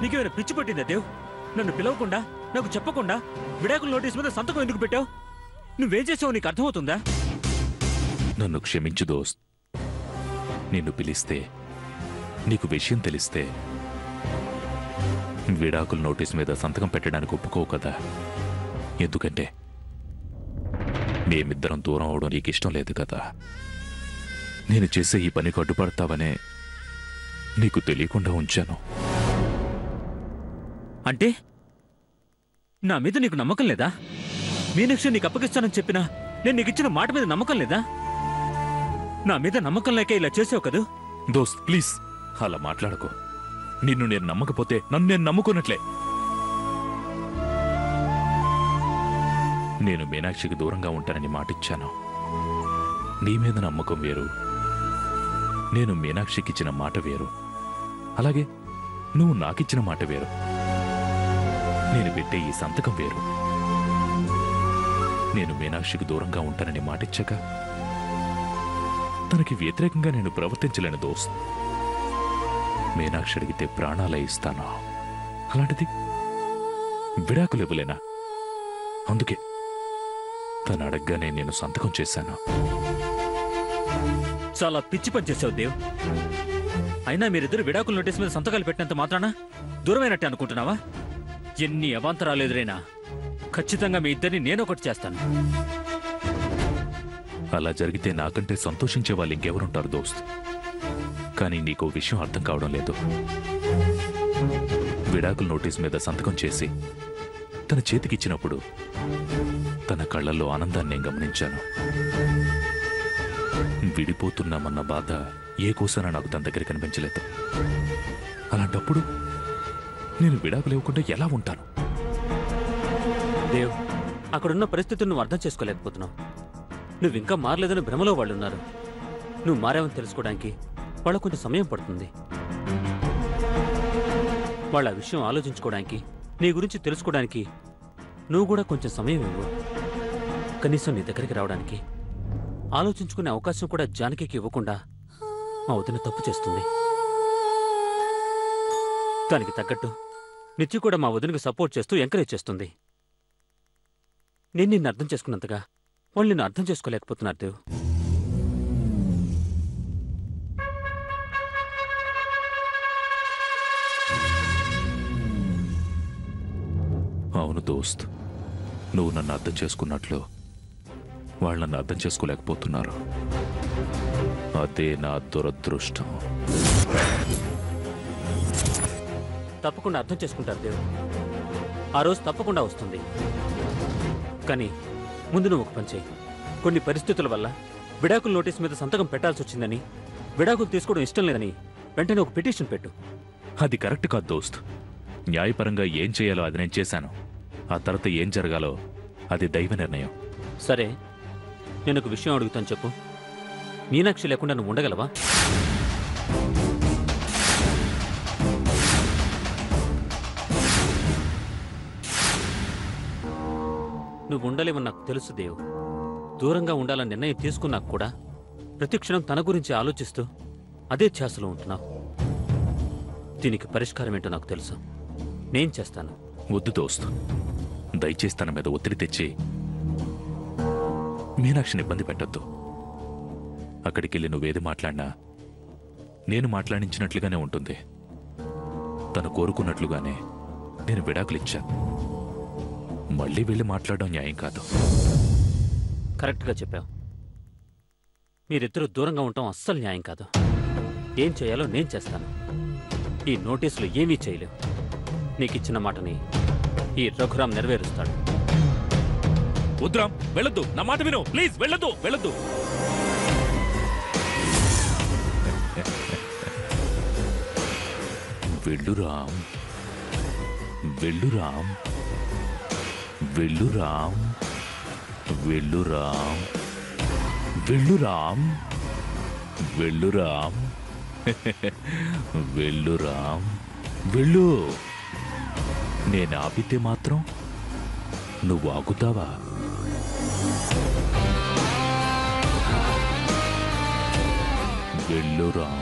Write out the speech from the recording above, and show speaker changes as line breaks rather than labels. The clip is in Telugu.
నీకేమైనా పిచ్చి పట్టిందా దేవ్? నన్ను పిలవకుండా, నాకు చెప్పకుండా విడాకుల నోటీస్ మీద సంతకం ఎందుకు పెట్టావు? నువ్వేం చేసావు నీకు అర్థమవుతుందా?
నన్ను క్షమించు దోస్త్. నిన్ను పిలిస్తే, నీకు విషయం తెలిస్తే విడాకుల నోటీస్ మీద సంతకం పెట్టడానికి ఒప్పుకోవు కదా. ఎందుకంటే మేమిద్దరం దూరం అవడం నీకు ఇష్టం లేదు కదా. నేను చేసే ఈ పనికి అడ్డుపడతావనే నీకు తెలియకుండా ఉంచాను.
అంటే నా మీద నీకు నమ్మకం లేదా? మీనాక్షి నీకు అప్పగిస్తానని చెప్పినా నేను నీకు ఇచ్చిన మాట మీద నమ్మకం లేదా? నా మీద నమ్మకం లేక ఇలా చేసావు కదూ.
దోస్త్ ప్లీజ్ అలా మాట్లాడకు. నిన్ను నేను నమ్మకపోతే నన్ను నేను నమ్ముకున్నట్లే. నేను మీనాక్షికి దూరంగా ఉంటానని మాటిచ్చాను. నీ మీద నమ్మకం వేరు, నేను మీనాక్షికి ఇచ్చిన మాట వేరు. అలాగే నువ్వు నాకిచ్చిన మాట వేరు. నేను పెట్టే ఈ సంతకం వేరు. నేను మీనాక్షికి దూరంగా ఉంటానని మాటిచ్చాక తనకి వ్యతిరేకంగా నేను ప్రవర్తించలేను దోస్త్. మీనాక్షి అడిగితే ప్రాణాలే ఇస్తాను. అలాంటిది విడాకులు ఇవ్వలేనా? అందుకే తను అడగగానే నేను సంతకం చేశాను.
చాలా పిచ్చి పని చేసావు దేవ్. అయినా మీరిద్దరు విడాకుల నోటీస్ మీద సంతకాలు పెట్టినంత మాత్రాన దూరమైనట్టే అనుకుంటున్నావా? ఎన్ని అవాంతరాలు ఎదురైనా ఖచ్చితంగా మీ ఇద్దరిని నేనొకటి చేస్తాను.
అలా జరిగితే నాకంటే సంతోషించే వాళ్ళు ఇంకెవరుంటారు దోస్త్. కానీ నీకో విషయం అర్థం కావడం లేదు. విడాకుల నోటీస్ మీద సంతకం చేసి తన చేతికిచ్చినప్పుడు తన కళ్ళల్లో ఆనందాన్ని నేను గమనించాను. విడిపోతున్నామన్న బాధ ఏ కోసానా నాకు తన దగ్గర కనిపించలేదు. అలాంటప్పుడు నేను విడాకులు ఇవ్వకుండా ఎలా ఉంటాను?
దేవ్, అక్కడున్న పరిస్థితులను నువ్వు అర్థం చేసుకోలేకపోతున్నావు. నువ్వింకా మారలేదని భ్రమలో వాళ్ళున్నారు. నువ్వు మారావని తెలుసుకోవడానికి వాళ్ళకు కొంచెం సమయం పడుతుంది. వాళ్ళ విషయం ఆలోచించుకోవడానికి, నీ గురించి తెలుసుకోవడానికి నువ్వు కూడా కొంచెం సమయం ఇవ్వు. కనీసం నీ దగ్గరికి రావడానికి ఆలోచించుకునే అవకాశం కూడా జానకికి ఇవ్వకుండా మా వదిన తప్పు చేస్తుంది. దానికి తగ్గట్టు నిత్య కూడా మా వదినకి సపోర్ట్ చేస్తూ ఎంకరేజ్ చేస్తుంది. నేను నిన్ను అర్థం చేసుకున్నంతగా వాళ్ళు నిన్ను అర్థం చేసుకోలేకపోతున్నారు దేవ్.
అవును దోస్త్, నువ్వు నన్ను అర్థం చేసుకున్నట్లు వాళ్ళు నన్ను అర్థం చేసుకోలేకపోతున్నారు. అదే నా దురదృష్టం.
తప్పకుండా అర్థం చేసుకుంటారు దేవ్. ఆ రోజు తప్పకుండా వస్తుంది. కానీ ముందు నువ్వు ఒక పని చేయి. కొన్ని పరిస్థితుల వల్ల విడాకుల నోటీస్ మీద సంతకం పెట్టాల్సి వచ్చిందని, విడాకులు తీసుకోవడం ఇష్టం లేదని వెంటనే ఒక పిటిషన్ పెట్టు.
అది కరెక్ట్ కాదు దోస్త్. న్యాయపరంగా ఏం చేయాలో అది నేను చేశాను. ఆ తర్వాత ఏం జరగాలో అది దైవ నిర్ణయం.
సరే, నేను ఒక విషయం అడుగుతాను, చెప్పు. మీనాక్షి లేకుండా నువ్వు ఉండగలవా? నువ్వు ఉండలేవని నాకు తెలుసు దేవ్. దూరంగా ఉండాలని నిర్ణయం తీసుకున్నాక కూడా ప్రతి క్షణం తన గురించి ఆలోచిస్తూ అదే ధ్యాసలో ఉంటున్నావు. దీనికి పరిష్కారం ఏంటో నాకు తెలుసు. నేను చేస్తాను.
వద్దు దోస్త్, దయచేసి తన మీద ఒత్తిడి తెచ్చి మీనాక్షిని ఇబ్బంది పెట్టొద్దు. అక్కడికెళ్ళి నువ్వేది మాట్లాడినా నేను మాట్లాడించినట్లుగానే ఉంటుంది. తను కోరుకున్నట్లుగానే నేను విడాకులిచ్చాను. మళ్ళీ వెళ్ళి మాట్లాడడం న్యాయం కాదు.
కరెక్ట్గా చెప్పావు. మీరిద్దరూ దూరంగా ఉండటం అస్సలు న్యాయం కాదు. ఏం చేయాలో నేను చేస్తాను. ఈ నోటీసులు ఏమీ చేయలేవు. నీకిచ్చిన మాటని ఈ రఘురాం నెరవేరుస్తాడు.
వద్దురాం, వెళ్ళొద్దు. నా మాట విను ప్లీజ్. వెళ్ళొద్దు, వెళ్ళొద్దు. వెళ్ళురాం, వెళ్ళురాం, వెళ్ళురాం, వెళ్ళురాం, వెళ్ళురాం, వెళ్ళురాం, వెళ్ళురాం, వెళ్ళు. నేను ఆపితే మాత్రం నువ్వు ఆగుతావా? వెళ్ళురాం.